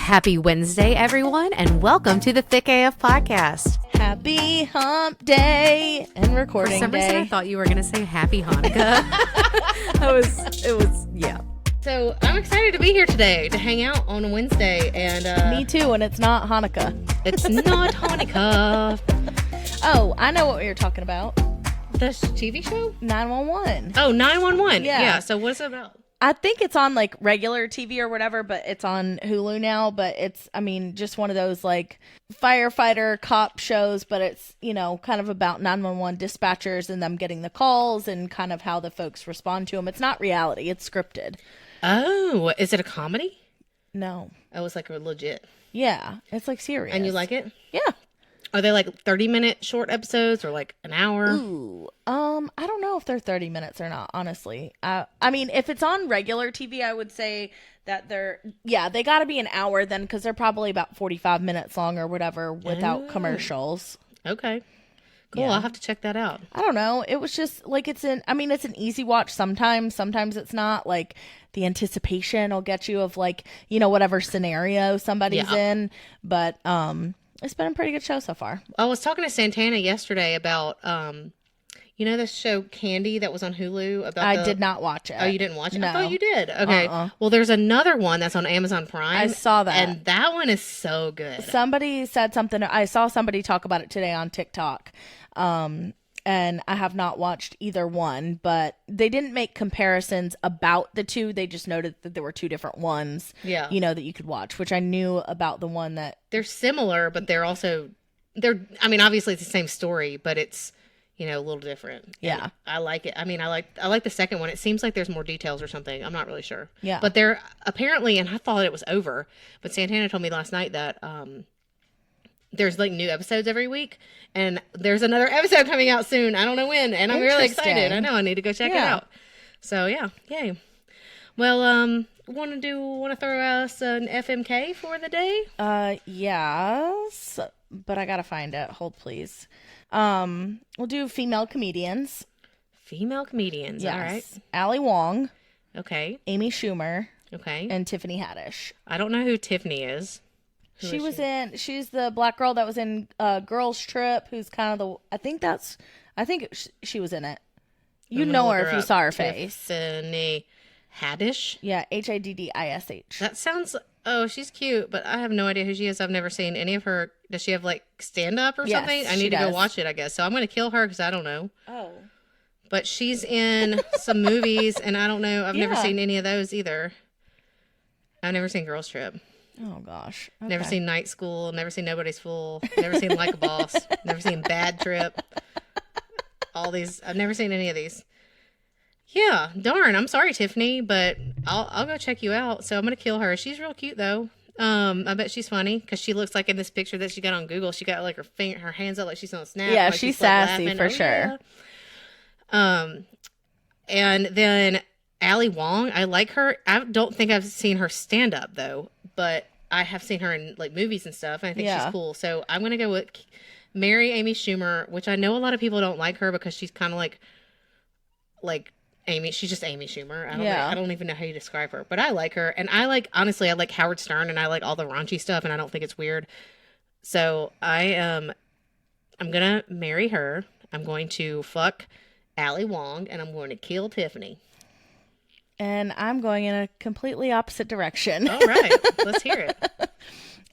Happy Wednesday, everyone, and welcome to the Thick AF podcast. Happy hump day and recording day. For some reason, I thought you were going to say happy Hanukkah. Yeah. So I'm excited to be here today to hang out on a Wednesday. And me too, and it's not Hanukkah. It's not Hanukkah. Oh, I know what you're talking about. The TV show? 911. Oh, 911. Yeah. So what's it about? I think it's on like regular TV or whatever, but it's on Hulu now. But it's, just one of those like firefighter cop shows, but it's, kind of about 911 dispatchers and them getting the calls and kind of how the folks respond to them. It's not reality. It's scripted. Oh, is it a comedy? No. Oh, it's like legit. Yeah. It's like serious. And you like it? Yeah. Are they like 30-minute short episodes or like an hour? Ooh, I don't know if they're 30 minutes or not, honestly. If it's on regular TV, I would say that they got to be an hour then, because they're probably about 45 minutes long or whatever without commercials. Okay. Cool. Yeah. I'll have to check that out. I don't know. It was just like, it's an easy watch sometimes. Sometimes it's not. Like the anticipation will get you of like, whatever scenario somebody's in. But, it's been a pretty good show so far. I was talking to Santana yesterday about, this show Candy that was on Hulu about I did not watch it. Oh, you didn't watch it? No. I thought you did. Okay. Well, there's another one that's on Amazon Prime. I saw that. And that one is so good. Somebody said something. I saw somebody talk about it today on TikTok. And I have not watched either one, but they didn't make comparisons about the two. They just noted that there were two different ones, that you could watch, which I knew about the one that... They're similar, but obviously it's the same story, but it's, a little different. Yeah. And I like it. I like the second one. It seems like there's more details or something. I'm not really sure. Yeah. But they're apparently, and I thought it was over, but Santana told me last night that, there's like new episodes every week, and there's another episode coming out soon. I don't know when, and I'm really excited. I know I need to go check it out. So yeah, yay. Well, want to throw us an FMK for the day? Yes, but I gotta find it. Hold please. We'll do female comedians. Female comedians. Yes. All right. Ali Wong. Okay. Amy Schumer. Okay. And Tiffany Haddish. I don't know who Tiffany is. She's the black girl that was in Girls Trip, who's kind of I think she was in it. You know her if you saw her face. Tiffany Haddish? Yeah, Haddish. That sounds, she's cute, but I have no idea who she is. I've never seen any of her. Does she have like stand up or something? I need to go watch it, I guess. So I'm going to kill her because I don't know. Oh. But she's in some movies, and I don't know. I've never seen any of those either. I've never seen Girls Trip. Oh, gosh. Okay. Never seen Night School. Never seen Nobody's Fool. Never seen Like a Boss. Never seen Bad Trip. All these. I've never seen any of these. Yeah, darn. I'm sorry, Tiffany, but I'll go check you out. So I'm going to kill her. She's real cute, though. I bet she's funny because she looks like in this picture that she got on Google. She got like her hands up like she's on a snap. Yeah, like she's sassy for sure. Yeah. And then Ali Wong, I like her. I don't think I've seen her stand up though, but I have seen her in like movies and stuff, and I think she's cool. So I'm gonna go with marry Amy Schumer, which I know a lot of people don't like her because she's kind of like Amy. She's just Amy Schumer. I don't even know how you describe her, but I like her, and I like Howard Stern, and I like all the raunchy stuff, and I don't think it's weird. So I'm gonna marry her. I'm going to fuck Ali Wong, and I'm going to kill Tiffany. And I'm going in a completely opposite direction. All right. Let's hear it.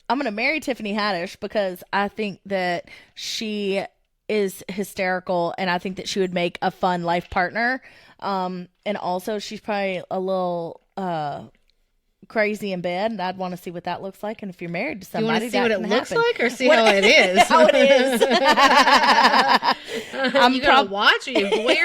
I'm going to marry Tiffany Haddish because I think that she is hysterical, and I think that she would make a fun life partner. And also, she's probably a little crazy in bed, and I'd want to see what that looks like. And if you're married to somebody, you want to see what it looks happen. like, or see how it is? How it is. I'm gonna watch. Are you a voyeur?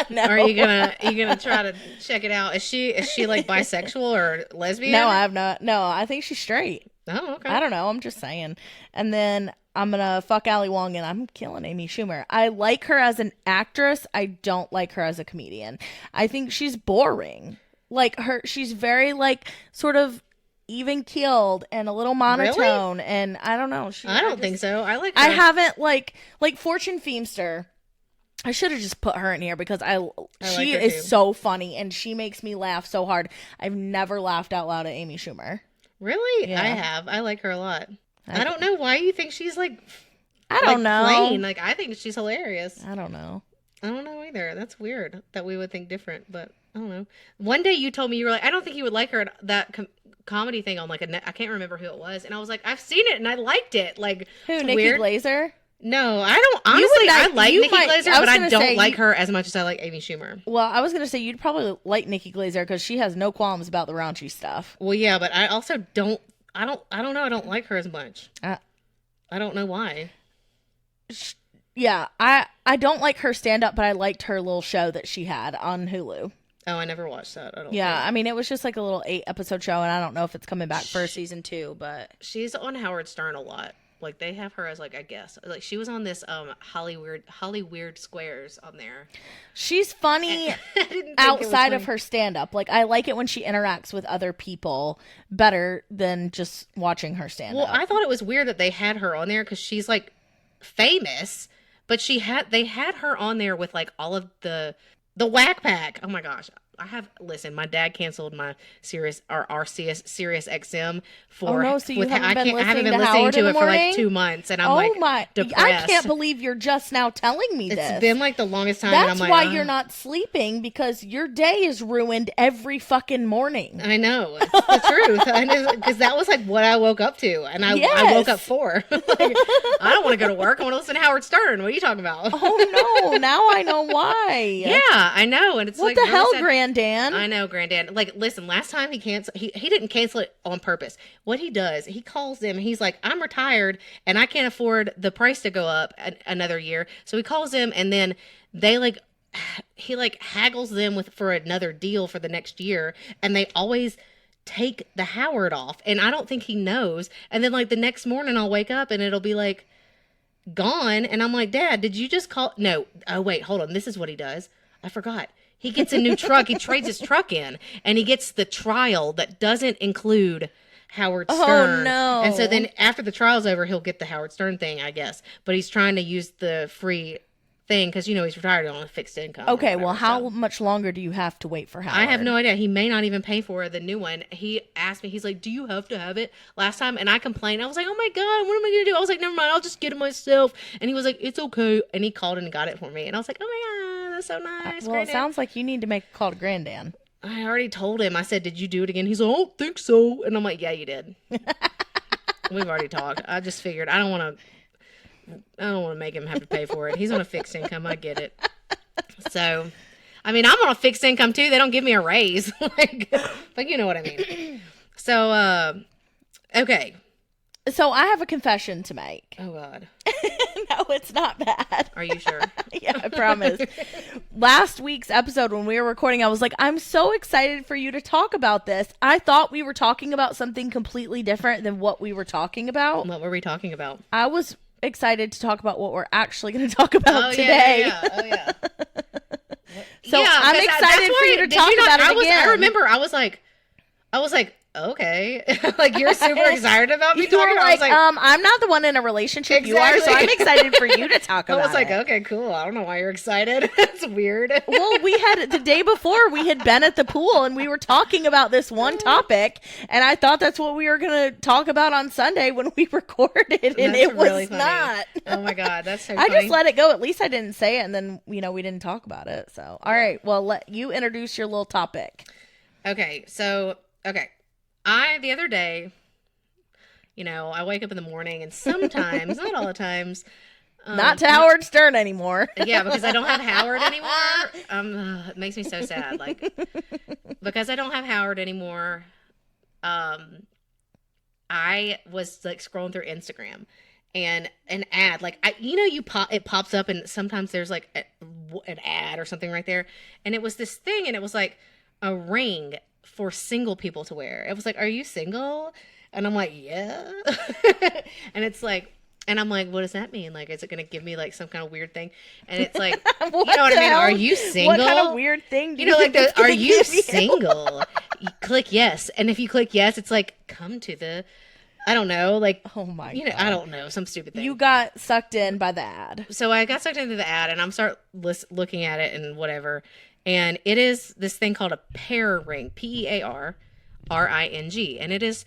No. Or are you gonna try to check it out? Is she like bisexual or lesbian? No, I have not. No, I think she's straight. Oh, okay. I don't know. I'm just saying. And then I'm gonna fuck Ali Wong, and I'm killing Amy Schumer. I like her as an actress. I don't like her as a comedian. I think she's boring. Like she's very like sort of even keeled and a little monotone. Really? And I don't know. I don't think so. I like her. I haven't like Fortune Feimster. I should have just put her in here because she is so funny and she makes me laugh so hard. I've never laughed out loud at Amy Schumer. Really? Yeah. I have. I like her a lot. I don't know why you think she's like. I don't know. Plain. Like I think she's hilarious. I don't know. I don't know either. That's weird that we would think different, but I don't know. One day you told me you were like, I don't think you would like her at that comedy thing on like I can't remember who it was, and I was like, I've seen it and I liked it. Like who? Nikki weird. Glazer? No, I don't. Honestly, I like Nikki Glazer, but I don't like her as much as I like Amy Schumer. Well, I was gonna say you'd probably like Nikki Glazer because she has no qualms about the raunchy stuff. Well, yeah, but I also don't. I don't know. I don't like her as much. I don't know why. Yeah, I don't like her stand up, but I liked her little show that she had on Hulu. Oh, I never watched that. I don't. Yeah, I mean it was just like a little 8-episode show, and I don't know if it's coming back for season 2, but she's on Howard Stern a lot. Like they have her as like I guess like she was on this Hollywood Squares on there. She's funny outside of her stand up. Like I like it when she interacts with other people better than just watching her stand up. Well, I thought it was weird that they had her on there because she's like famous, but they had her on there with like all of the Whack Pack. Oh my gosh. My dad canceled my Sirius XM for. Oh no! So you I haven't been listening Howard to it for morning? like 2 months, and I'm depressed. I can't believe you're just now telling me this. It's been like the longest time. That's and I'm why like, you're not sleeping because your day is ruined every fucking morning. I know it's the truth, because that was like what I woke up to, and I woke up for. Like, I don't want to go to work. I want to listen to Howard Stern. What are you talking about? Oh no! Now I know why. Yeah, I know, and it's what like the hell, sad. Granddad? I know, Granddad. Like, listen, last time he canceled, he didn't cancel it on purpose. What he does, he calls them. He's like, I'm retired and I can't afford the price to go up another year. So he calls them, and then he haggles them for another deal for the next year, and they always take the Howard off, and I don't think he knows. And then like the next morning, I'll wake up and it'll be like gone, and I'm like, Dad, did you just call? No. Oh wait, hold on. This is what he does. I forgot. He gets a new truck. He trades his truck in, and he gets the trial that doesn't include Howard Stern. Oh, no. And so then after the trial's over, he'll get the Howard Stern thing, I guess. But he's trying to use the free thing because, he's retired on a fixed income. Okay, well, how much longer do you have to wait for Howard? I have no idea. He may not even pay for the new one. He asked me, he's like, do you have to have it last time? And I complained. I was like, oh my God, what am I going to do? I was like, never mind, I'll just get it myself. And he was like, it's okay. And he called and got it for me. And I was like, oh my God. That's so nice. Well, Granddad. It sounds like you need to make a call to Granddad. I already told him. I said, did you do it again? He's like, I don't think so. And I'm like, yeah, you did. We've already talked. I just figured I don't want to make him have to pay for it. He's on a fixed income. I get it. So, I mean, I'm on a fixed income too. They don't give me a raise. But you know what I mean. So, okay. So I have a confession to make. Oh God. No, it's not bad. Are you sure? Yeah, I promise. Last week's episode when we were recording, I was like, I'm so excited for you to talk about this. I thought we were talking about something completely different than what we were talking about. What were we talking about? I was excited to talk about what we're actually going to talk about today. Yeah. Oh yeah. So I'm excited for you to talk about it again. I remember I was like, okay. Like you're super excited about me talking about it. I was like, I'm not the one in a relationship. Exactly. You are, so I'm excited for you to talk about it. I was like, okay, cool. I don't know why you're excited. It's weird. Well, we had the day before we had been at the pool and we were talking about this one topic, and I thought that's what we were going to talk about on Sunday when we recorded, and it was really not. Oh my God, that's so I funny. just let it go. At least I didn't say it, and then we didn't talk about it. So, all right. Well, let you introduce your little topic. Okay. The other day, I wake up in the morning and sometimes, not all the times. Not to Howard Stern anymore. Yeah, because I don't have Howard anymore. It makes me so sad. Like, because I don't have Howard anymore, I was like scrolling through Instagram and an ad, like, it pops up and sometimes there's like an ad or something right there. And it was this thing and it was like a ring for single people to wear. It was like, are you single? And I'm like, yeah. And it's like, and I'm like, what does that mean? Like, is it going to give me like some kind of weird thing? And it's like, you know what I mean? Are you single? What kind of weird thing? Are you single? You click yes. And if you click yes, it's like, come to the, I don't know, like, oh my God. I don't know, some stupid thing. You got sucked in by the ad. So I got sucked into the ad and I'm looking at it and whatever. And it is this thing called a Pear Ring, Pear Ring. And it is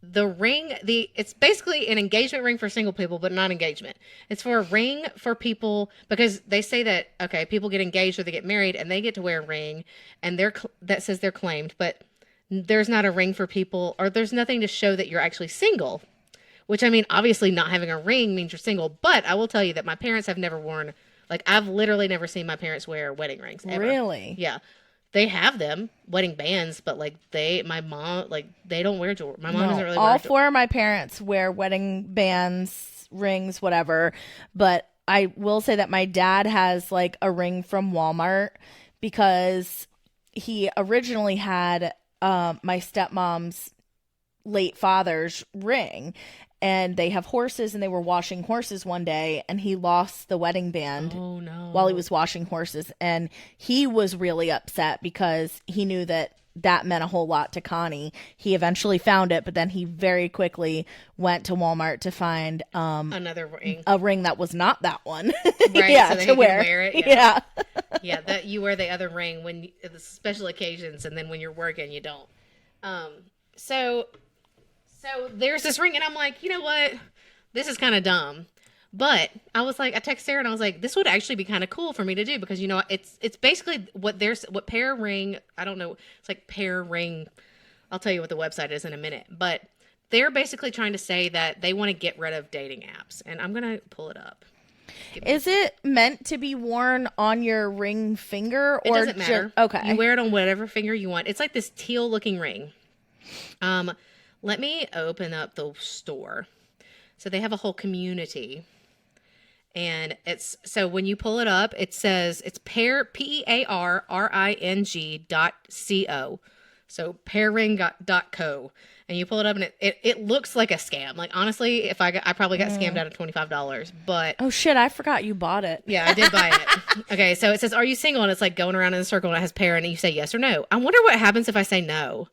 the ring, it's basically an engagement ring for single people, but not engagement. It's for a ring for people because they say that, okay, people get engaged or they get married and they get to wear a ring and that says they're claimed, but there's not a ring for people, or there's nothing to show that you're actually single, which, I mean, obviously not having a ring means you're single, but I will tell you that my parents have never worn, like, I've literally never seen my parents wear wedding rings ever. Really? Yeah. They have them, wedding bands, but like my mom, like they don't wear jewelry. My mom doesn't really wear all jewelry. four of my parents wear wedding bands, rings, whatever. But I will say that my dad has like a ring from Walmart because he originally had my stepmom's late father's ring, and they have horses, and they were washing horses one day, and he lost the wedding band while he was washing horses, and he was really upset because he knew that meant a whole lot to Connie. He eventually found it, but then he very quickly went to Walmart to find another ring, a ring that was not that one, right? Yeah, so that to he wear. Can wear it. Yeah, yeah. That you wear the other ring when the special occasions, and then when you're working, you don't. So there's this ring, and I'm like, you know what? This is kind of dumb. But I was like, I texted Sarah, and I was like, this would actually be kind of cool for me to do because, you know, it's basically what Pear Ring, I don't know, it's like Pear Ring. I'll tell you what the website is in a minute. But they're basically trying to say that they want to get rid of dating apps. And I'm going to pull it up. Is it meant to be worn on your ring finger? It doesn't matter. Okay. You wear it on whatever finger you want. It's like this teal looking ring. Let me open up the store. So they have a whole community. And so when you pull it up, it says it's PearRing.co. So pearring.co. And you pull it up and it looks like a scam. Like, honestly, if I probably got scammed out of $25, but. Oh shit, I forgot you bought it. Yeah, I did buy it. Okay, so it says, are you single? And it's like going around in a circle and it has pear and you say yes or no. I wonder what happens if I say no.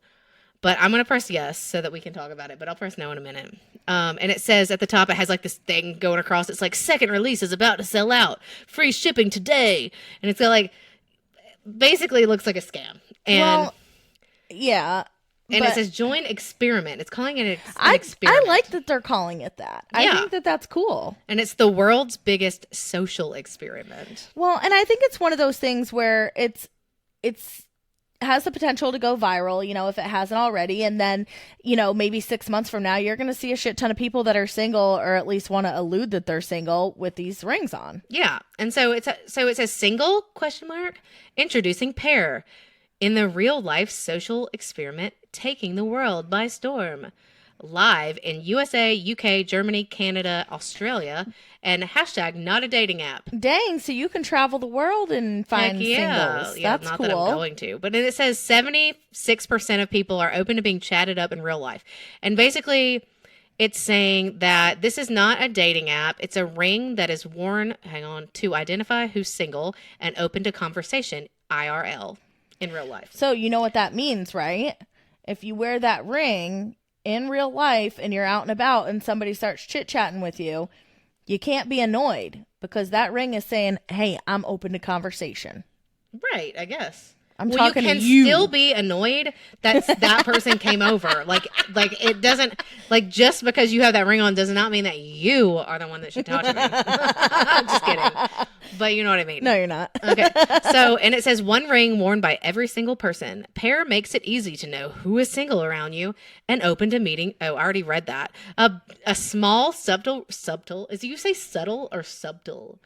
But I'm going to press yes so that we can talk about it. But I'll press no in a minute. And it says at the top, it has like this thing going across. It's like, second release is about to sell out. Free shipping today. And it's got like, basically it looks like a scam. And, well, yeah. And it says join experiment. It's calling it an experiment. I like that they're calling it that. Yeah. I think that that's cool. And it's the world's biggest social experiment. Well, and I think it's one of those things where it's has the potential to go viral, you know, if it hasn't already. And then, you know, maybe 6 months from now, you're going to see a shit ton of people that are single or at least want to allude that they're single with these rings on. Yeah. And so it says single ? Introducing Pear in the real life social experiment taking the world by storm. Live in USA, UK, Germany, Canada, Australia, and hashtag not a dating app. Dang, so you can travel the world and find singles. Yeah, that's not cool. That I'm going to. But it says 76% of people are open to being chatted up in real life. And basically, it's saying that this is not a dating app. It's a ring that is worn, to identify who's single and open to conversation, IRL, in real life. So you know what that means, right? If you wear that ring in real life and you're out and about and somebody starts chit-chatting with you, you can't be annoyed because that ring is saying, hey, I'm open to conversation. Right, I guess. I'm talking to you. You can still be annoyed that person came over. Like it doesn't, like, just because you have that ring on does not mean that you are the one that should talk to me. I'm just kidding. But you know what I mean. No, you're not. Okay. So, and it says one ring worn by every single person. Pear makes it easy to know who is single around you and open to meeting. Oh, I already read that. A small, subtle, is you say subtle or subtle?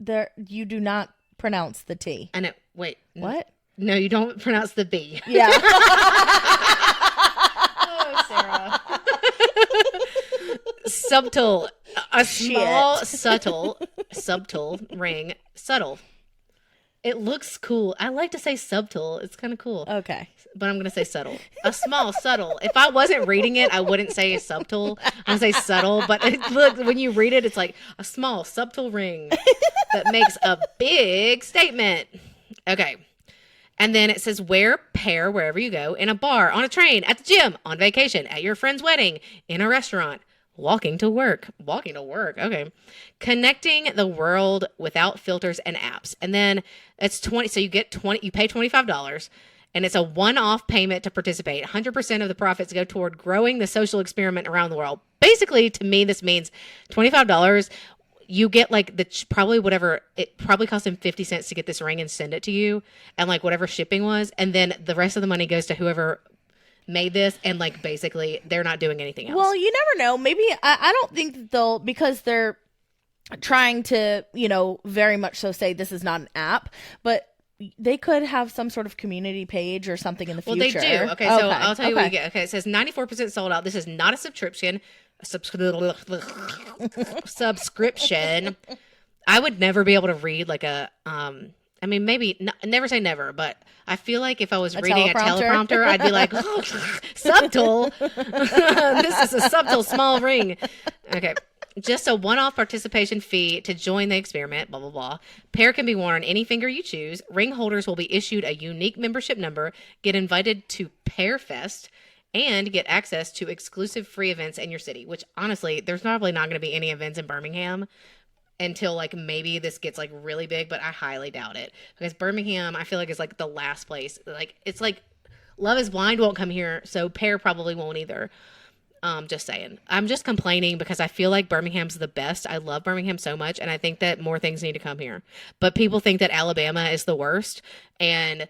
There, you do not pronounce the T. I know. Wait. What? No, you don't pronounce the B. Yeah. Oh, Sarah. Subtle. A small, subtle ring. Subtle. It looks cool. I like to say subtle. It's kind of cool. Okay. But I'm going to say subtle. A small, subtle. If I wasn't reading it, I wouldn't say subtle. I'd say subtle. But look, when you read it, it's like a small, subtle ring that makes a big statement. Okay. And then it says wear Pear wherever you go, in a bar, on a train, at the gym, on vacation, at your friend's wedding, in a restaurant, walking to work. Walking to work. Okay. Connecting the world without filters and apps. And then it's 20. So you get 20, you pay $25. and it's a one-off payment to participate. 100% of the profits go toward growing the social experiment around the world. Basically, to me, this means $25. You get like probably whatever, it probably cost him 50 cents to get this ring and send it to you, and like whatever shipping was, and then the rest of the money goes to whoever made this, and like basically they're not doing anything else. Well, you never know. Maybe I don't think that they'll, because they're trying to, very much so say this is not an app, but they could have some sort of community page or something in the future. Well, they do. Okay, so I'll tell you what you get. Okay, it says 94% sold out. This is not a subscription. Subscription. I would never be able to read like a I mean, maybe never say never, but I feel like if I was reading a teleprompter, I'd be like, oh, subtle. This is a subtle small ring. Okay. Just a one-off participation fee to join the experiment, blah, blah, blah. Pear can be worn on any finger you choose. Ring holders will be issued a unique membership number, get invited to Pear Fest, and get access to exclusive free events in your city, which honestly, there's probably not going to be any events in Birmingham until like maybe this gets like really big, but I highly doubt it, because Birmingham, I feel like, is like the last place. Like, it's like Love is Blind won't come here, so Pear probably won't either. Just saying. I'm just complaining because I feel like Birmingham's the best. I love Birmingham so much, and I think that more things need to come here. But people think that Alabama is the worst and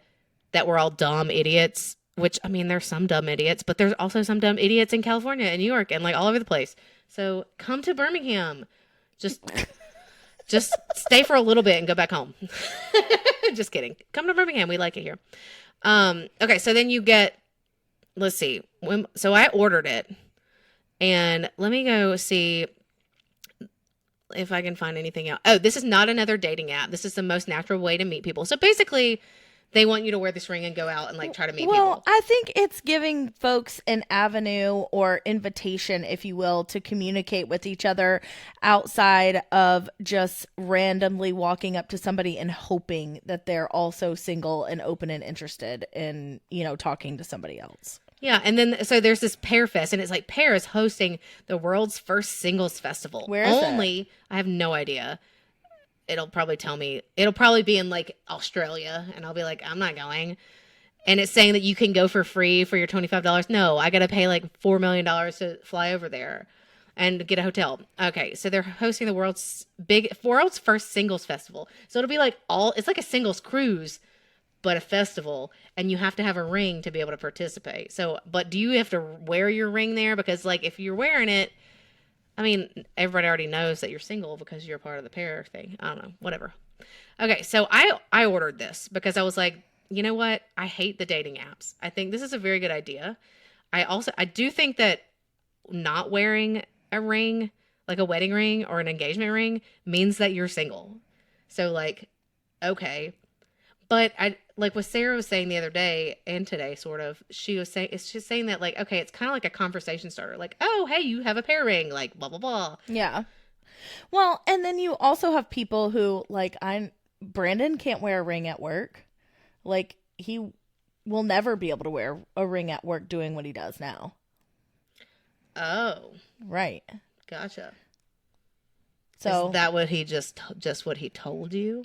that we're all dumb idiots, which, I mean, there's some dumb idiots, but there's also some dumb idiots in California and New York and like all over the place. So come to Birmingham. Just stay for a little bit and go back home. Just kidding. Come to Birmingham. We like it here. Okay, so then you get, let's see. So I ordered it. And let me go see if I can find anything else. Oh, this is not another dating app. This is the most natural way to meet people. So basically, they want you to wear this ring and go out and like try to meet people. Well, I think it's giving folks an avenue or invitation, if you will, to communicate with each other outside of just randomly walking up to somebody and hoping that they're also single and open and interested in, talking to somebody else. Yeah, and then so there's this Pear Fest, and it's like Pear is hosting the world's first singles festival. Where is it? I have no idea. It'll probably tell me. It'll probably be in like Australia, and I'll be like, I'm not going. And it's saying that you can go for free for your $25. No, I got to pay like $4 million to fly over there and get a hotel. Okay, so they're hosting the world's first singles festival. So it'll be like it's like a singles cruise, but a festival, and you have to have a ring to be able to participate. So, but do you have to wear your ring there? Because like if you're wearing it, I mean, everybody already knows that you're single because you're part of the Pear thing. I don't know, whatever. Okay, so I ordered this because I was like, you know what? I hate the dating apps. I think this is a very good idea. I do think that not wearing a ring, like a wedding ring or an engagement ring, means that you're single. So like, okay. But I like what Sara was saying the other day and today, sort of. She was saying, it's just saying that like, okay, it's kind of like a conversation starter. Like, oh, hey, you have a Pear ring, like blah blah blah. Yeah. Well, and then you also have people who like Brandon can't wear a ring at work. Like he will never be able to wear a ring at work doing what he does now. Oh, right. Gotcha. So is that what he just what he told you?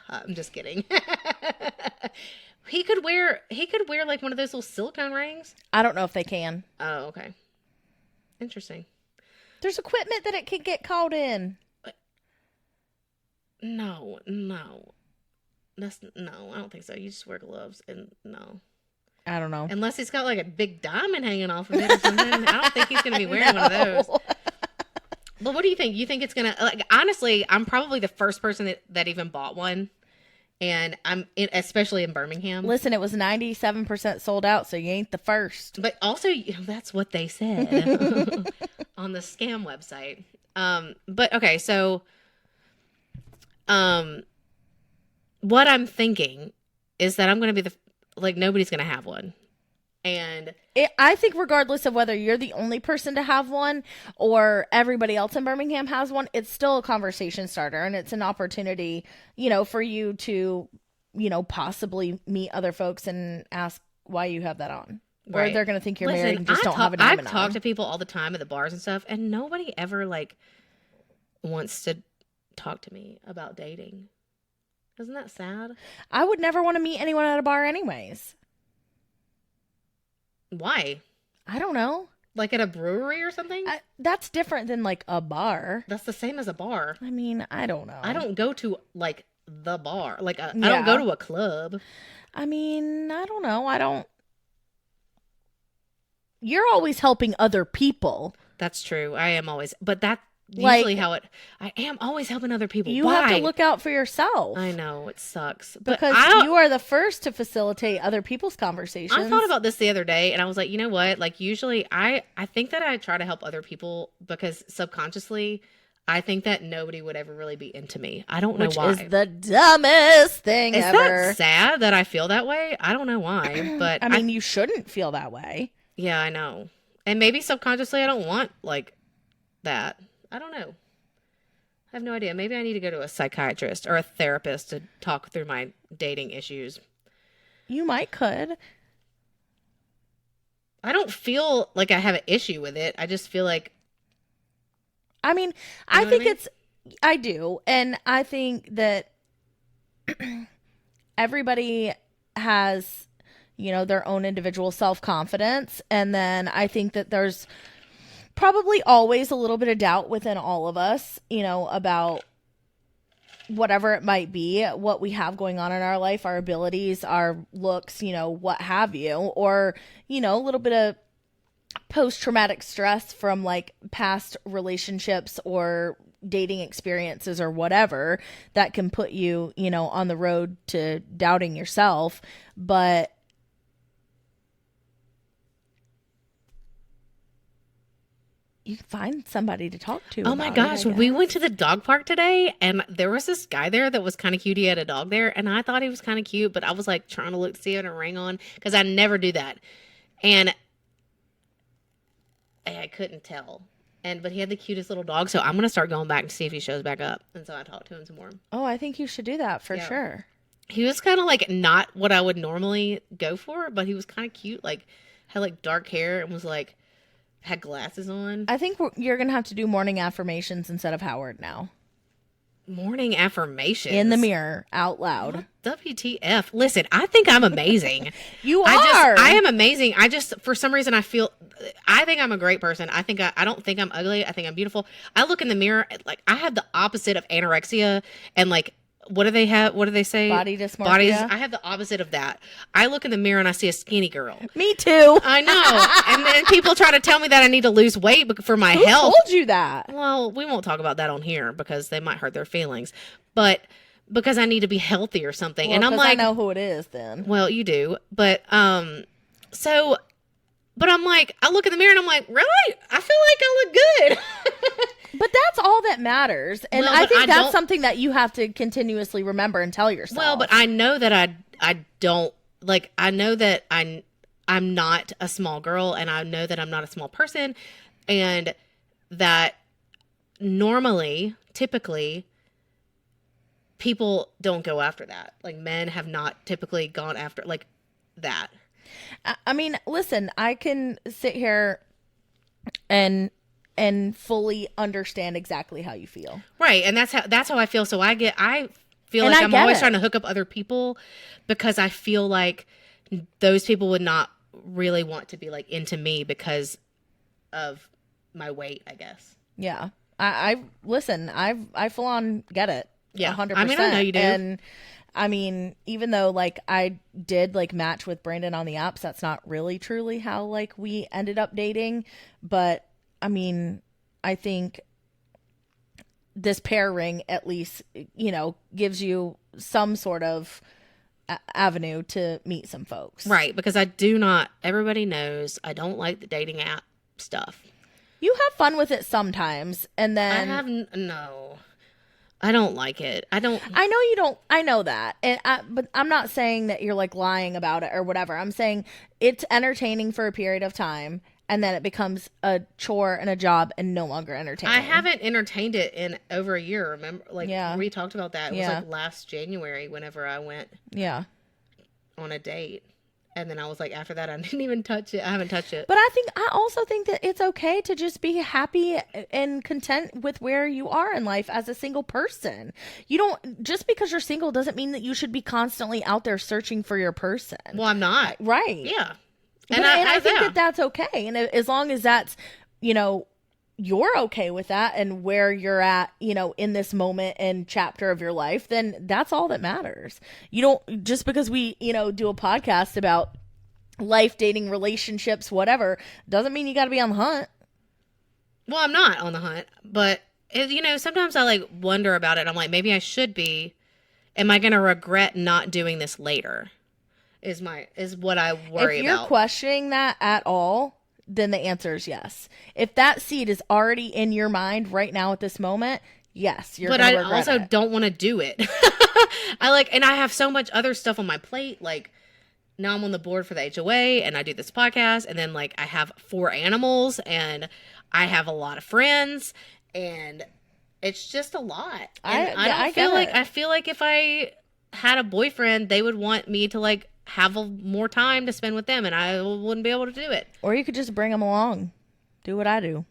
I'm just kidding. He could wear like one of those little silicone rings. I don't know if they can. Oh, okay. Interesting. There's equipment that it can get caught in. No. I don't think so. You just wear gloves and no. I don't know. Unless he's got like a big diamond hanging off of it or something. I don't think he's going to be wearing one of those. But what do you think? You think it's going to, like, honestly, I'm probably the first person that even bought one. And especially in Birmingham. Listen, it was 97% sold out, so you ain't the first. But also, that's what they said on the scam website. But okay, so, what I'm thinking is that I'm going to be nobody's going to have one. And I think regardless of whether you're the only person to have one or everybody else in Birmingham has one, it's still a conversation starter, and it's an opportunity, for you to, possibly meet other folks and ask why you have that on. Right. Or they're going to think you're married and just don't have a diamond on. I talk to people all the time at the bars and stuff, and nobody ever wants to talk to me about dating. Isn't that sad? I would never want to meet anyone at a bar anyways. Why? I don't know. Like at a brewery or something? That's different than like a bar. That's the same as a bar. I mean, I don't know. I don't go to like the bar. Like I don't go to a club. I mean, I don't know. You're always helping other people. That's true. I am always, but that's usually like, I am always helping other people. You Why? have to look out for yourself. I know, it sucks. Because you are the first to facilitate other people's conversations. I thought about this the other day and I was like, you know what? Like usually I think that I try to help other people because subconsciously I think that nobody would ever really be into me. I don't know why. Which is the dumbest thing ever. Is that sad that I feel that way? I don't know why, but I mean, you shouldn't feel that way. Yeah, I know. And maybe subconsciously I don't want like that. I don't know. I have no idea. Maybe I need to go to a psychiatrist or a therapist to talk through my dating issues. You could. I don't feel like I have an issue with it. I just feel like... I mean, I think I do. And I think that everybody has, their own individual self-confidence. And then I think that there's probably always a little bit of doubt within all of us, about whatever it might be, what we have going on in our life, our abilities, our looks, what have you, or, a little bit of post-traumatic stress from like past relationships or dating experiences or whatever that can put you, on the road to doubting yourself. But you find somebody to talk to. Oh my gosh. We went to the dog park today and there was this guy there that was kind of cute. He had a dog there and I thought he was kind of cute, but I was like trying to see if it had a ring on because I never do that. And I couldn't tell. But he had the cutest little dog. So I'm going to start going back to see if he shows back up. And so I talked to him some more. Oh, I think you should do that for sure. He was kind of like not what I would normally go for, but he was kind of cute. Like had like dark hair and was like, had glasses on. I think you're going to have to do morning affirmations instead of Howard now. Morning affirmations? In the mirror, out loud. What? WTF. Listen, I think I'm amazing. You are. I am amazing. I just, for some reason, I think I'm a great person. I don't think I'm ugly. I think I'm beautiful. I look in the mirror, like, I have the opposite of anorexia and, like, what do they have? What do they say? Body dysmorphia. I have the opposite of that. I look in the mirror and I see a skinny girl. Me too. I know. And then people try to tell me that I need to lose weight for my health. Who told you that? Well, we won't talk about that on here because they might hurt their feelings. But because I need to be healthy or something. Well, and I'm like, I know who it is then. Well, you do. But but I'm like, I look in the mirror and I'm like, really? I feel like I look good. But that's all that matters. And I think that's something that you have to continuously remember and tell yourself. Well, but I know that I don't, like, I know that I'm not a small girl and I know that I'm not a small person and that typically, people don't go after that. Like, men have not typically gone after, like, that. I mean, listen, I can sit here and fully understand exactly how you feel. Right. And that's how I feel. So I feel like I'm always trying to hook up other people because I feel like those people would not really want to be like into me because of my weight, I guess. Yeah. I listen, I full on get it. Yeah. 100%. I mean, I know you do. And I mean, even though like I did like match with Brandon on the apps, that's not really truly how like we ended up dating. But I mean, I think this Pear Ring at least, gives you some sort of avenue to meet some folks. Right. Because everybody knows I don't like the dating app stuff. You have fun with it sometimes. And then no. I don't like it. I know you don't. I know that. But I'm not saying that you're like lying about it or whatever. I'm saying it's entertaining for a period of time and then it becomes a chore and a job and no longer entertaining. I haven't entertained it in over a year. Remember? Like, we talked about that. It was like last January whenever I went on a date. And then I was like, after that, I didn't even touch it. I haven't touched it. But I also think that it's okay to just be happy and content with where you are in life as a single person. Just because you're single doesn't mean that you should be constantly out there searching for your person. Well, I'm not. Right. Yeah. And I think that that's okay. And as long as that's, you know, you're okay with that and where you're at, you know, in this moment and chapter of your life, then that's all that matters. You don't, just because we, you know, do a podcast about life, dating, relationships, whatever, doesn't mean you got to be on the hunt. Well, I'm not on the hunt, but you know, sometimes I like wonder about it. I'm like, maybe I should be. Am I going to regret not doing this later? Is what I worry about. If you're questioning that at all, then the answer is yes. If that seed is already in your mind right now at this moment, yes, you're. But I also don't want to do it. And I have so much other stuff on my plate. Like now I'm on the board for the HOA, and I do this podcast, and then like I have 4 animals, and I have a lot of friends, and it's just a lot. And I feel like if I had a boyfriend, they would want me to like have more time to spend with them, and I wouldn't be able to do it. Or you could just bring them along. Do what I do.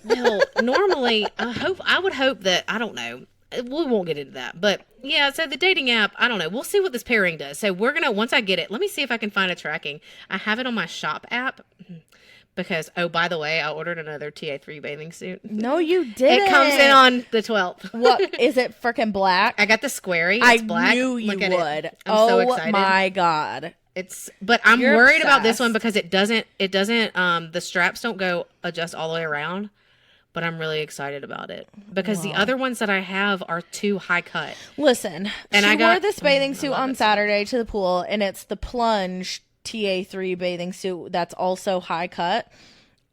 Well, normally, I would hope that, I don't know. We won't get into that. But, yeah, so the dating app, I don't know. We'll see what this Pear Ring does. So we're going to, once I get it, let me see if I can find a tracking. I have it on my shop app. Because, oh, by the way, I ordered another TA3 bathing suit. No, you didn't. It comes in on the 12th. What? Is it freaking black? I got the squarey. It's black. I knew you would. I'm so excited. Oh, my God. But I'm worried about this one because it doesn't, the straps don't go adjust all the way around. But I'm really excited about it. Because the other ones that I have are too high cut. Listen, and I wore this bathing suit on Saturday to the pool, and it's the Plunge TA3 bathing suit that's also high cut.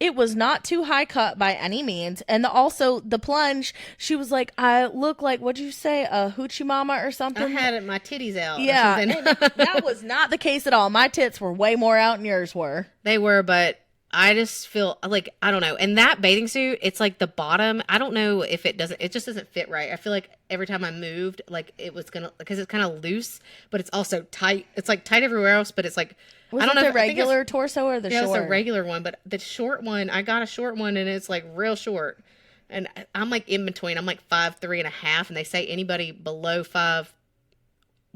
It was not too high cut by any means. And also the Plunge, she was like, I look like, what'd you say, a hoochie mama or something? I had my titties out. Yeah, and that was not the case at all. My tits were way more out than yours were. They were, but I just feel like, I don't know. And that bathing suit, it's like the bottom, I don't know if it just doesn't fit right. I feel like every time I moved, like it was gonna, because it's kind of loose, but it's also tight. It's like tight everywhere else, but it's like, I don't know. The regular torso or the short? Yeah, it's the regular one, but the short one, I got a short one and it's like real short. And I'm like in between. I'm like 5'3.5", and they say anybody below 5,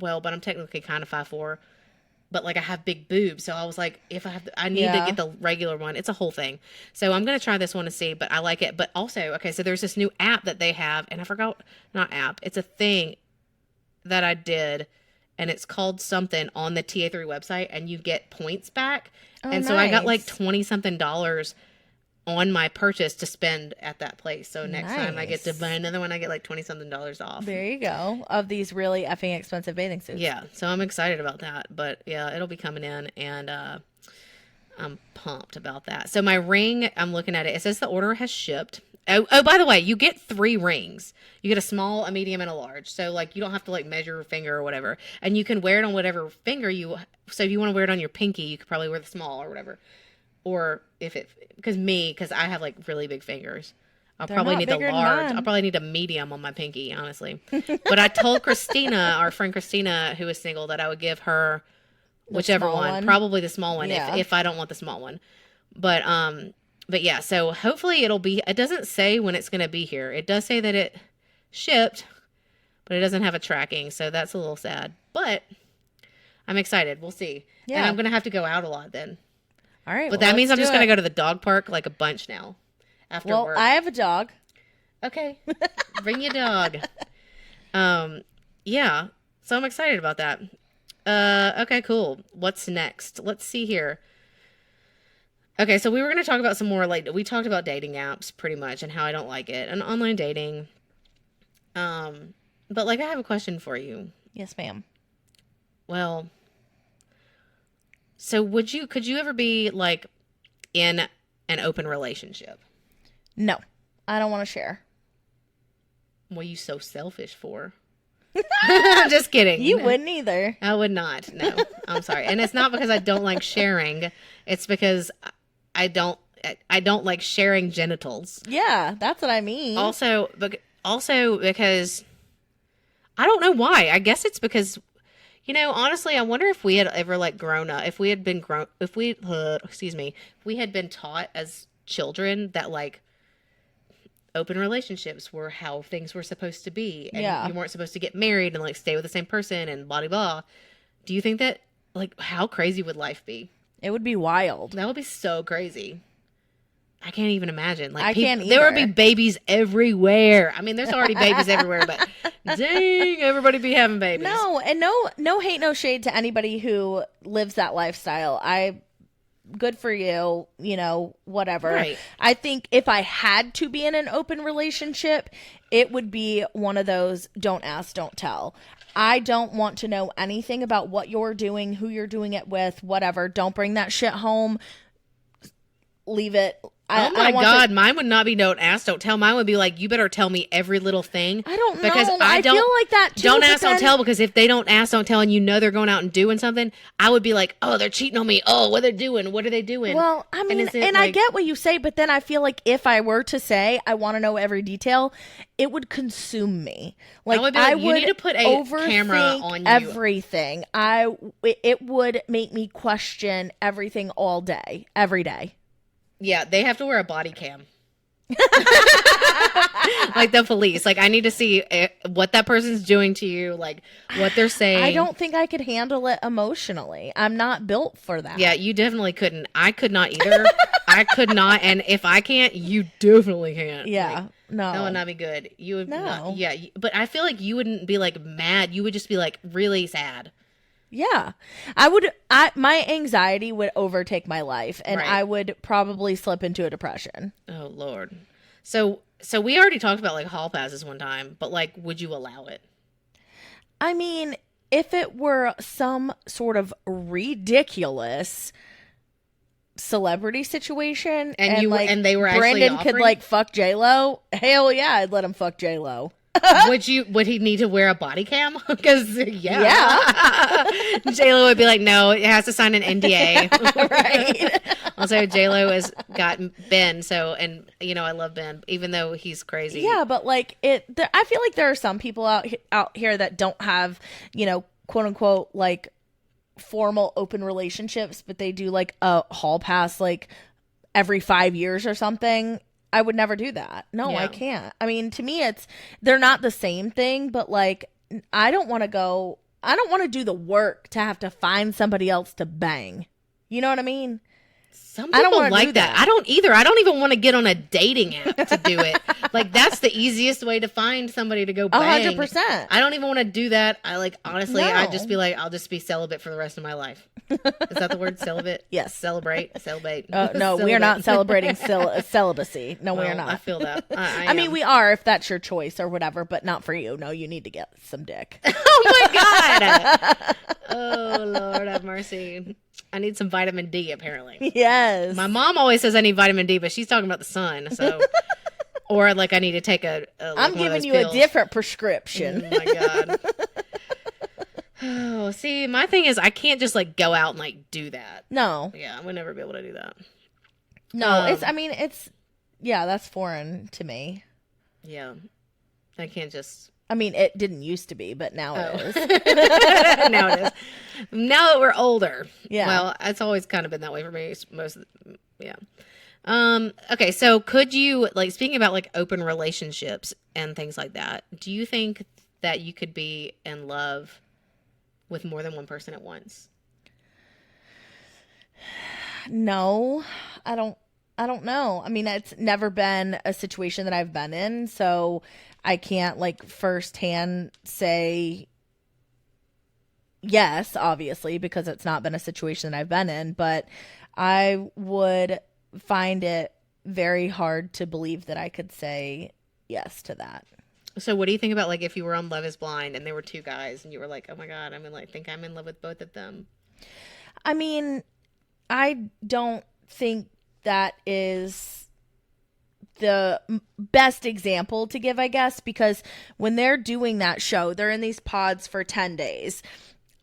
well, but I'm technically kind of 5'4". But like I have big boobs, so I was like, if I need to get the regular one. It's a whole thing. So I'm gonna try this one to see, but I like it. But also, okay, so there's this new app that they have, and I forgot, not app. It's a thing that I did, and it's called something on the TA3 website, and you get points back. Oh, and so I got like $20-something on my purchase to spend at that place. So next time I get to buy another one, I get like $20-something off. There you go. Of these really effing expensive bathing suits. Yeah. So I'm excited about that. But yeah, it'll be coming in, and I'm pumped about that. So my ring, I'm looking at it. It says the order has shipped. Oh, by the way, you get 3 rings. You get a small, a medium, and a large. So, like, you don't have to, like, measure your finger or whatever. And you can wear it on whatever finger so if you want to wear it on your pinky, you could probably wear the small or whatever. Or because I have, like, really big fingers. I'll probably need the large. I'll probably need a medium on my pinky, honestly. But I told Christina, our friend Christina, who is single, that I would give her whichever one. Probably the small one if I don't want the small one. But yeah, so hopefully it doesn't say when it's going to be here. It does say that it shipped, but it doesn't have a tracking. So that's a little sad, but I'm excited. We'll see. Yeah. And I'm going to have to go out a lot then. All right. But that means I'm just going to go to the dog park like a bunch now after work. I have a dog. Okay. Bring your dog. Yeah. So I'm excited about that. Okay, cool. What's next? Let's see here. Okay, so we were going to talk about some more, like, we talked about dating apps pretty much and how I don't like it and online dating. But, like, I have a question for you. Yes, ma'am. Well, so could you ever be, like, in an open relationship? No, I don't want to share. What are you so selfish for? I'm just kidding. You wouldn't either. I would not. No, I'm sorry. And it's not because I don't like sharing. It's because I don't like sharing genitals. Yeah, that's what I mean. Also because I don't know why. I guess it's because, honestly, I wonder if we had ever like grown up, if we had been taught as children that like open relationships were how things were supposed to be, and you weren't supposed to get married and like stay with the same person and blah blah blah. Do you think that like, how crazy would life be? It would be wild. That would be so crazy. I can't even imagine. Like, I can't either. There would be babies everywhere. I mean, there's already babies everywhere, but dang, everybody be having babies. No, and no hate, no shade to anybody who lives that lifestyle. Good for you, whatever. Right. I think if I had to be in an open relationship, it would be one of those don't ask, don't tell. I don't want to know anything about what you're doing, who you're doing it with, whatever. Don't bring that shit home. Leave it. Oh my God, mine would not be don't ask, don't tell. Mine would be like, you better tell me every little thing. I don't know. Because I feel like that too. Don't ask, don't tell, because if they don't ask, don't tell, and they're going out and doing something, I would be like, oh, they're cheating on me. Oh, what are they doing? What are they doing? Well, I mean, and I get what you say, but then I feel like if I were to say I want to know every detail, it would consume me. Like, I would you need to put a camera on you. Everything. It would make me question everything all day, every day. Yeah, they have to wear a body cam. Like the police. Like, I need to see what that person's doing to you, like what they're saying. I don't think I could handle it emotionally. I'm not built for that. Yeah, you definitely couldn't. I could not either. I could not. And if I can't, you definitely can't. Yeah. Like, no. That would not be good. You would No. not. Yeah. But I feel like you wouldn't be like mad. You would just be like really sad. Yeah. My anxiety would overtake my life, and Right. I would probably slip into a depression. Oh, Lord. So we already talked about like hall passes one time, but like, would you allow it? I mean, if it were some sort of ridiculous celebrity situation and they were actually Brandon could offering? like fuck J-Lo, hell yeah, I'd let him fuck J-Lo. Would he need to wear a body cam? Because yeah. J-Lo would be like, no, it has to sign an NDA. Right. Also, J-Lo has got Ben, so, and I love Ben, even though he's crazy. Yeah, but like I feel like there are some people out here that don't have, quote unquote, like formal open relationships, but they do like a hall pass like every 5 years or something. I would never do that. No, Yeah. I can't. I mean, to me, they're not the same thing, but like, I don't want to do the work to have to find somebody else to bang. You know what I mean? Some I don't people wanna like do that. that. I don't either. I don't even want to get on a dating app to do it. Like, that's the easiest way to find somebody to go bang. 100%. I don't even want to do that. I like, honestly, No. I'd just be like, I'll just be celibate for the rest of my life. Is that the word, celibate? Yes. Celebrate. No, we are not celebrating celibacy. No, we are not. I feel that. I mean, we are if that's your choice or whatever, but not for you. No, you need to get some dick. Oh my God. Oh, Lord have mercy. I need some vitamin D, apparently. Yes. My mom always says I need vitamin D, but she's talking about the sun. So, or like I need to take I'm giving you a different prescription. Oh my God. Oh, see, my thing is I can't just like go out and like do that. No. Yeah, I would never be able to do that. No, that's foreign to me. Yeah. I can't just. I mean, it didn't used to be, but now it is. Now it is. Now that we're older. Yeah. Well, it's always kind of been that way for me. Yeah. Okay, so could you, like, speaking about like open relationships and things like that, do you think that you could be in love with more than one person at once? No, I don't know. I mean, it's never been a situation that I've been in, so I can't like firsthand say yes, obviously, because it's not been a situation that I've been in, but I would find it very hard to believe that I could say yes to that. So what do you think about like if you were on Love is Blind and there were two guys and you were like, oh my God, think I'm in love with both of them? I mean, I don't think that is the best example to give, I guess, because when they're doing that show, they're in these pods for 10 days.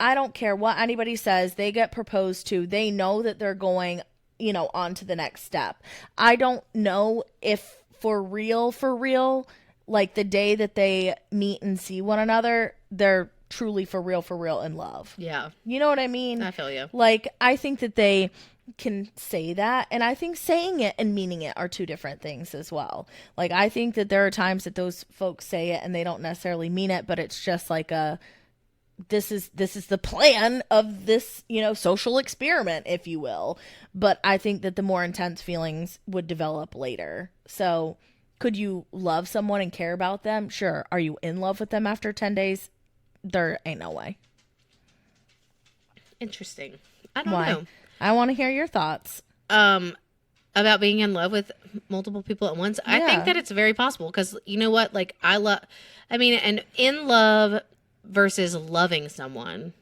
I don't care what anybody says. They get proposed to. They know that they're going, on to the next step. I don't know if for real, like the day that they meet and see one another, they're truly for real in love. Yeah. You know what I mean? I feel you. Like, I think that they can say that, and I think saying it and meaning it are two different things as well. Like, I think that there are times that those folks say it and they don't necessarily mean it, but it's just like this is the plan of this, social experiment, if you will. But I think that the more intense feelings would develop later. So could you love someone and care about them? Sure. Are you in love with them after 10 days? There ain't no way. Interesting. I don't know. I want to hear your thoughts. About being in love with multiple people at once. Yeah. I think that it's very possible because you know what? Like and in love versus loving someone,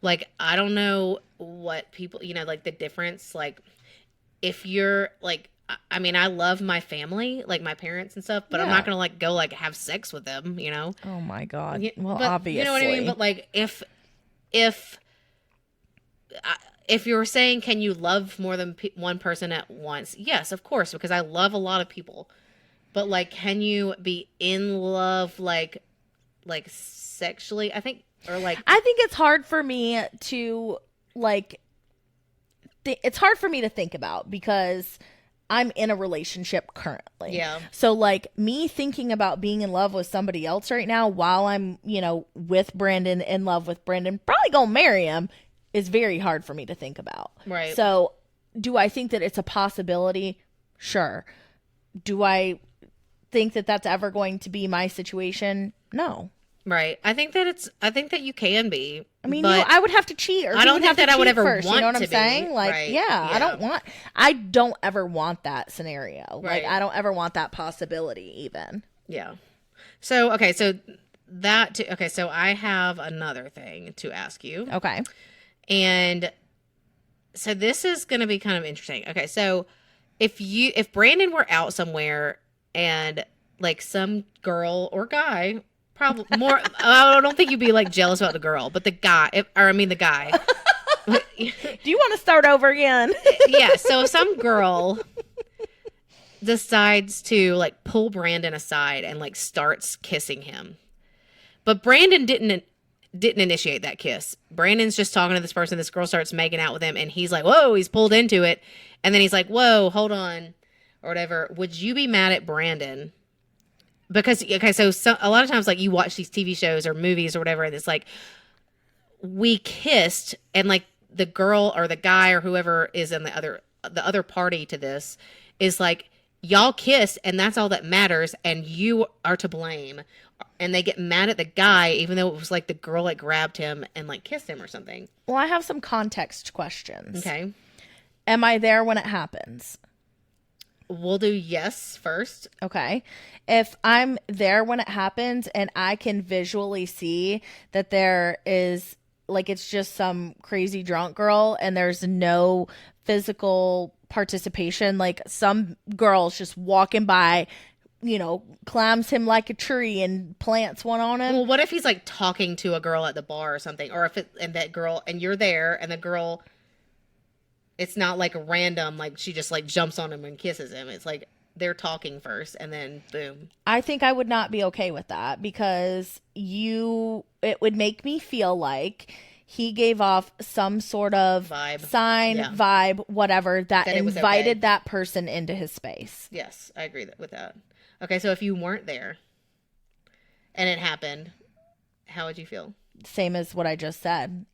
like, I don't know what people, like the difference, like if you're like, I mean, I love my family, like my parents and stuff, but I'm not going to like go like have sex with them, Oh my God. Well, but, obviously. You know what I mean? But like if you're saying, can you love more than one person at once? Yes, of course, because I love a lot of people. But like, can you be in love like sexually? I think it's hard for me to like. It's hard for me to think about because I'm in a relationship currently. Yeah. So like me thinking about being in love with somebody else right now while I'm with Brandon, in love with Brandon, probably gonna marry him, is very hard for me to think about. Right. So do I think that it's a possibility? Sure. Do I think that that's ever going to be my situation? No. Right. I think that you can be. I mean, I would have to cheat, or I don't think that I would ever first, want you know what to I'm saying? be. Like, right. yeah, I don't ever want that scenario. Right. Like, I don't ever want that possibility even. Yeah. So, okay, so so I have another thing to ask you. Okay. And so this is going to be kind of interesting. Okay, so if Brandon were out somewhere and like some girl or guy, probably more, I don't think you'd be like jealous about the girl, but the guy. Do you want to start over again? Yeah. So if some girl decides to like pull Brandon aside and like starts kissing him, but Brandon didn't initiate that kiss. Brandon's just talking to this person. This girl starts making out with him, and he's like, "Whoa!" He's pulled into it, and then he's like, "Whoa, hold on," or whatever. Would you be mad at Brandon? Because so a lot of times, like you watch these TV shows or movies or whatever, and it's like we kissed, and like the girl or the guy or whoever is in the other party to this is like, y'all kissed, and that's all that matters, and you are to blame. And they get mad at the guy, even though it was like the girl like grabbed him and like kissed him or something. Well, I have some context questions. Okay. Am I there when it happens? We'll do yes first. Okay. If I'm there when it happens and I can visually see that there is, like, it's just some crazy drunk girl and there's no physical participation, like some girl's just walking by, climbs him like a tree and plants one on him. Well, what if he's like talking to a girl at the bar or something? Or if and you're there and the girl, it's not like a random, like she just like jumps on him and kisses him. It's like they're talking first and then boom. I think I would not be okay with that because it would make me feel like he gave off some sort of vibe, whatever, that invited that person into his space. Yes, I agree with that. Okay, so if you weren't there and it happened, how would you feel? Same as what I just said.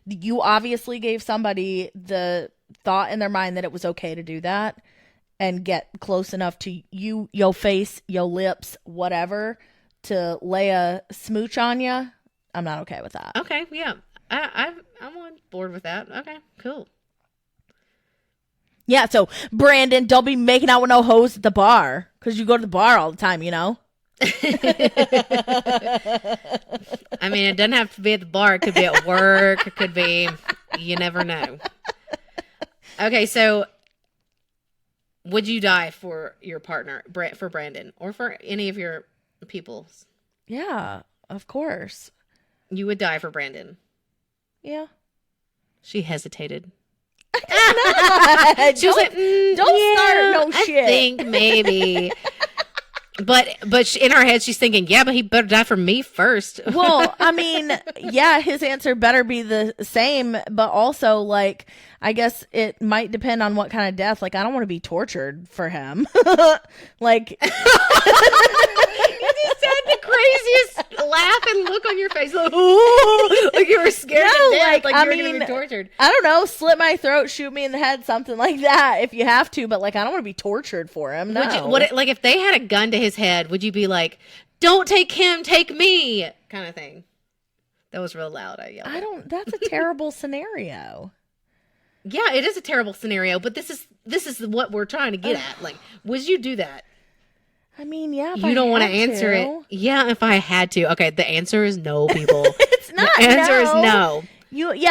You obviously gave somebody the thought in their mind that it was okay to do that and get close enough to you, your face, your lips, whatever, to lay a smooch on you. I'm not okay with that. Okay, yeah. I'm on board with that. Okay, cool. Yeah, so Brandon, don't be making out with no hoes at the bar because you go to the bar all the time, I mean, it doesn't have to be at the bar. It could be at work. It could be, you never know. Okay, so would you die for your partner, for Brandon, or for any of your people? Yeah, of course. You would die for Brandon. Yeah. She hesitated. She was like, don't start no shit. I think maybe. But in her head, she's thinking, yeah, but he better die for me first. Well, I mean, yeah, his answer better be the same, but also, like, I guess it might depend on what kind of death. Like, I don't want to be tortured for him. Like, you just said the craziest laugh fucking look on your face, like, ooh, like you were scared to death, like you were gonna be tortured. I don't know, slit my throat, shoot me in the head, something like that, if you have to. But like, I don't want to be tortured for him. No. Like if they had a gun to his head, would you be like, "Don't take him, take me," kind of thing? That was real loud. I yelled. That's a terrible scenario. Yeah, it is a terrible scenario, but this is what we're trying to get at. Like, would you do that? I mean, yeah. You don't want to answer it. Yeah, if I had to. Okay, the answer is no, people. It's not. The answer is no.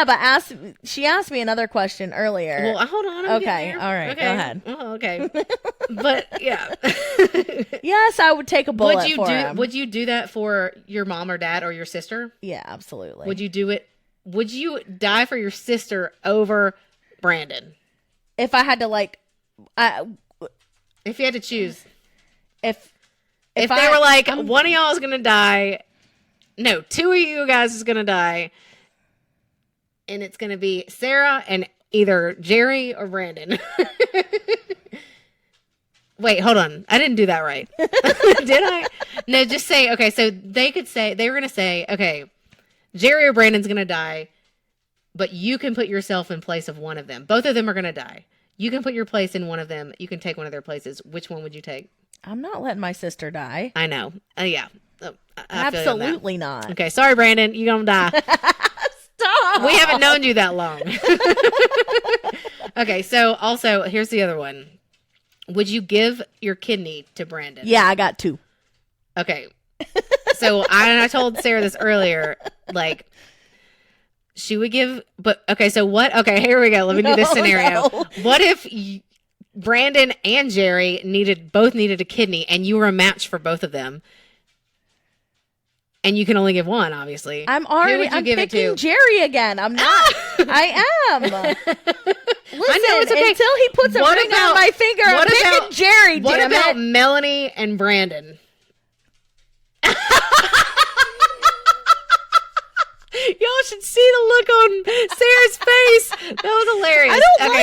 But she asked me another question earlier. Well, hold on. Okay, all right, okay. go ahead. Oh, okay. But yeah. Yes, I would take a bullet for him. Would you do that for your mom or dad or your sister? Yeah, absolutely. Would you do it? Would you die for your sister over Brandon? If I had to, like, if you had to choose, if they were like, one of y'all is gonna die, no, two of you guys is gonna die, and it's gonna be Sarah and either Jerry or Brandon. Wait, hold on, I didn't do that right. Did I? No, just say, okay. So they were gonna say, okay, Jerry or Brandon's gonna die, but you can put yourself in place of one of them. Both of them are gonna die. You can put your place in one of them. You can take one of their places. Which one would you take? I'm not letting my sister die. I know. Yeah. Absolutely not. Okay, sorry, Brandon. You're going to die. Stop! We haven't known you that long. Okay, so also, here's the other one. Would you give your kidney to Brandon? Yeah, I got 2. Okay. So I told Sarah this earlier, like, she would give, but okay, so what? Okay, here we go. Let me do this scenario. No. What if Brandon and Jerry both needed a kidney, and you were a match for both of them, and you can only give one? Obviously, I'm picking Jerry again. I'm not. I am. Listen, I know it's okay. Until he puts a ring on my finger, I'm picking Jerry. What about Melanie and Brandon? Y'all should see the look on Sarah's face. That was hilarious.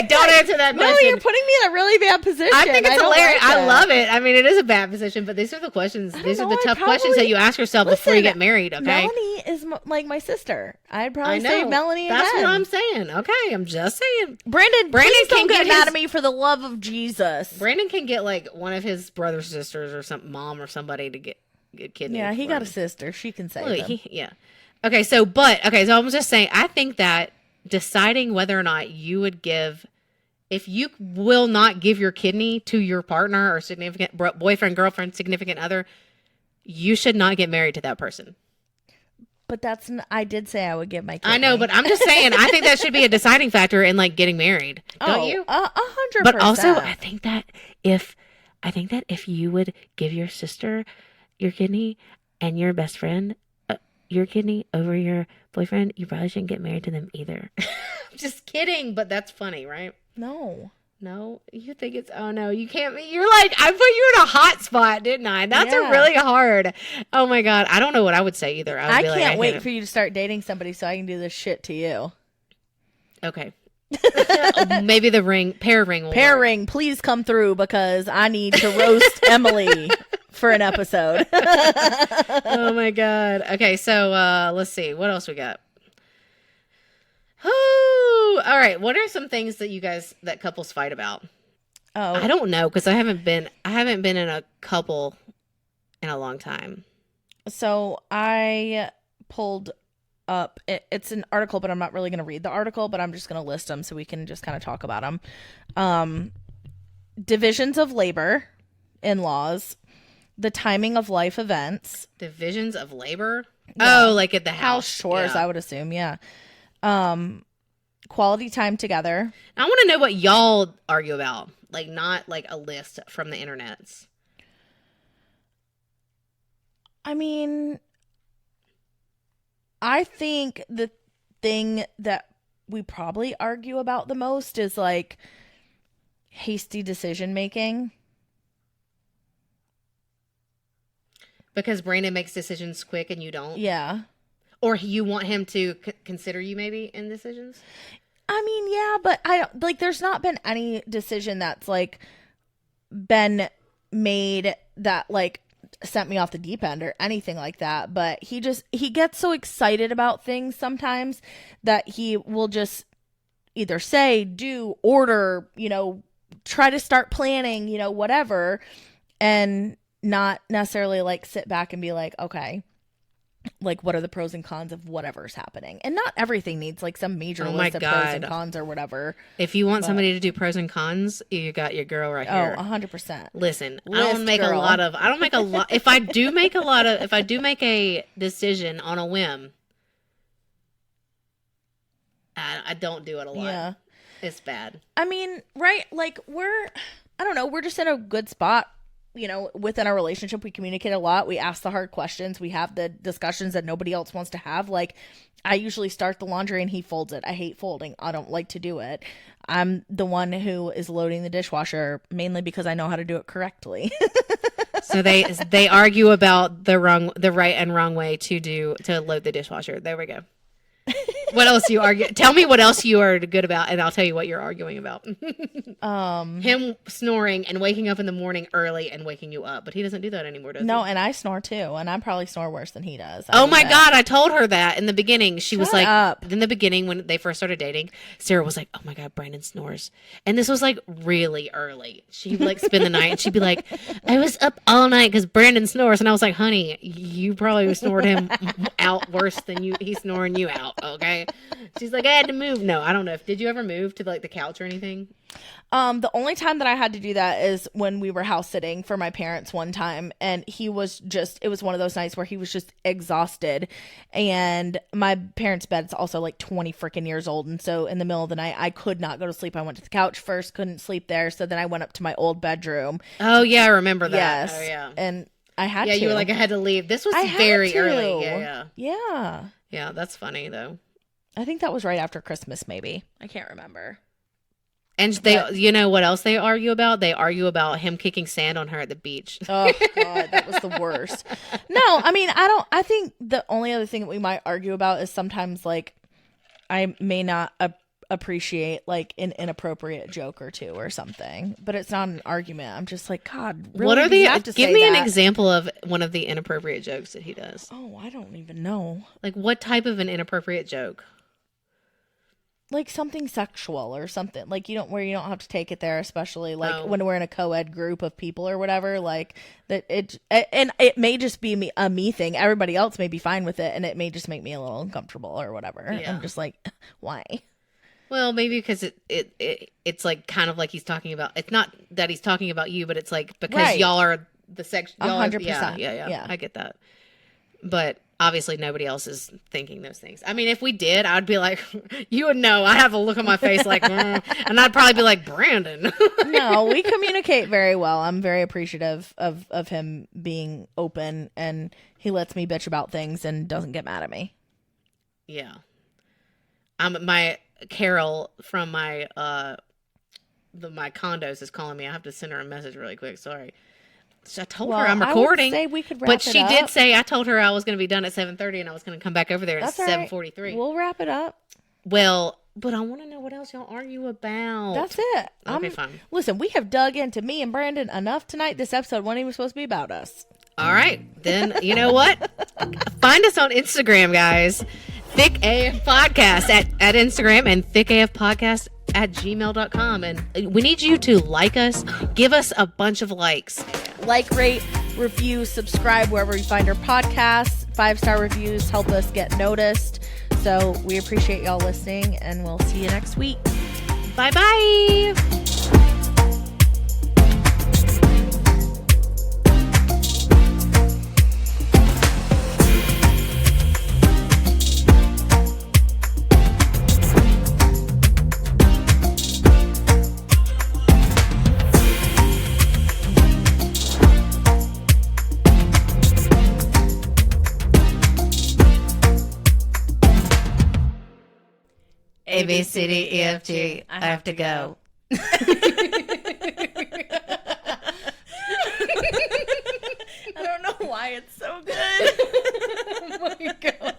Don't answer that question. No, you're putting me in a really bad position. I think it's hilarious. I love it. I mean, it is a bad position, but these are the questions. These are the tough questions that you ask yourself before you get married, okay? Melanie is like my sister. I'd probably say Melanie again. That's what I'm saying. Okay, I'm just saying. Brandon please don't get mad at me for the love of Jesus. Brandon can get like one of his brothers, sisters, or some mom or somebody to get kidney. Yeah, he got a sister. She can save him. Yeah. Okay, so I'm just saying, I think that deciding whether or not you would if you will not give your kidney to your partner or significant boyfriend, girlfriend, significant other, you should not get married to that person. But I did say I would give my kidney. I know, but I'm just saying, I think that should be a deciding factor in like getting married. Don't you? 100%. But also, I think that if you would give your sister your kidney and your best friend your kidney over your boyfriend, you probably shouldn't get married to them either. Just kidding, but that's funny, right? No, you think it's, oh no, you can't be, you're like, I put you in a hot spot, didn't I? That's a really hard. Oh my God, I don't know what I would say either. I can't wait for you to start dating somebody so I can do this shit to you. Okay. Maybe the Pear Ring will Pear work. Ring, please come through because I need to roast Emily for an episode. Oh my God. Okay, so let's see. What else we got? Oh, all right. What are some things that couples fight about? Oh, I don't know because I haven't been in a couple in a long time. So I pulled up. It's an article, but I'm not really going to read the article, but I'm just going to list them so we can just kind of talk about them. Divisions of labor in laws, the timing of life events. Divisions of labor? Yeah. Oh, like at the house chores, yeah. I would assume, yeah. Quality time together. I want to know what y'all argue about, like not like a list from the internets. I mean, I think the thing that we probably argue about the most is like hasty decision making. Because Brandon makes decisions quick and you don't? Yeah. Or you want him to consider you maybe in decisions? I mean, yeah, but I don't, like, there's not been any decision that's like been made that like sent me off the deep end or anything like that, but he gets so excited about things sometimes that he will just either say, do, order, try to start planning, whatever, and not necessarily like sit back and be like, okay, like what are the pros and cons of whatever's happening. And not everything needs like some major list of pros and cons or whatever. If you want somebody to do pros and cons, you got your girl right here. 100%. Listen, I don't make a lot if I do make a decision on a whim, I don't do it a lot. Yeah. It's bad. I mean, right, like I don't know, we're just in a good spot. Within our relationship, we communicate a lot. We ask the hard questions. We have the discussions that nobody else wants to have. Like, I usually start the laundry and he folds it. I hate folding. I don't like to do it. I'm the one who is loading the dishwasher, mainly because I know how to do it correctly. So they argue about the right and wrong way to load the dishwasher. There we go. What else you argue? Tell me what else you are good about, and I'll tell you what you're arguing about. Him snoring and waking up in the morning early and waking you up, but he doesn't do that anymore, does he? No, and I snore too, and I probably snore worse than he does. Oh my God, I told her that in the beginning. She was like, in the beginning when they first started dating, Sarah was like, oh my God, Brandon snores. And this was like really early. She'd like spend the night and she'd be like, I was up all night because Brandon snores. And I was like, honey, you probably snored him out worse than he's snoring you out. Okay. She's like, I had to move. No, I don't know. Did you ever move to like the couch or anything? The only time that I had to do that is when we were house sitting for my parents one time, and it was one of those nights where he was just exhausted, and my parents' bed's also like 20 freaking years old, and so in the middle of the night I could not go to sleep. I went to the couch first, couldn't sleep there, so then I went up to my old bedroom. Oh yeah, I remember that. Yes. Oh yeah. And I had to. Yeah, you were like, I had to leave. This was very early. Yeah. Yeah, that's funny though. I think that was right after Christmas, maybe. I can't remember. And you know what else they argue about? They argue about him kicking sand on her at the beach. Oh God, that was the worst. No, I mean, I think the only other thing that we might argue about is sometimes like I may not appreciate like an inappropriate joke or two or something, but it's not an argument. I'm just like, God, really? What are give me an example of one of the inappropriate jokes that he does. Oh, I don't even know. Like what type of an inappropriate joke? Like something sexual or something like you don't have to take it there, especially like when we're in a co-ed group of people or whatever, like that and it may just be a me thing. Everybody else may be fine with it, and it may just make me a little uncomfortable or whatever. Yeah. I'm just like, why? Well, maybe because it's like kind of like he's talking about. It's not that he's talking about you, but it's like because y'all are the sex. 100%. Yeah. I get that, but. Obviously, nobody else is thinking those things. I mean, if we did, I'd be like, you would know. I have a look on my face like, and I'd probably be like, Brandon. No, we communicate very well. I'm very appreciative of him being open, and he lets me bitch about things and doesn't get mad at me. Yeah. My Carol from my my condos is calling me. I have to send her a message really quick. Sorry. I told her I'm recording, I would say we could wrap but she did say I told her I was going to be done at 7:30 and I was going to come back over there at 7:43. Right. We'll wrap it up. Well, but I want to know what else y'all argue about. That's it. Okay, fine. Listen, we have dug into me and Brandon enough tonight. This episode wasn't even supposed to be about us. All right, then you know what? Find us on Instagram, guys. Thick AF Podcast at Instagram and Thick AF Podcast at gmail.com. And we need you to like us. Give us a bunch of likes. Like, rate, review, subscribe wherever you find our podcasts. 5-star reviews help us get noticed. So we appreciate y'all listening, and we'll see you next week. Bye-bye. A, B, C, D, E, F, G. I have to go. I don't know why it's so good. Oh my God.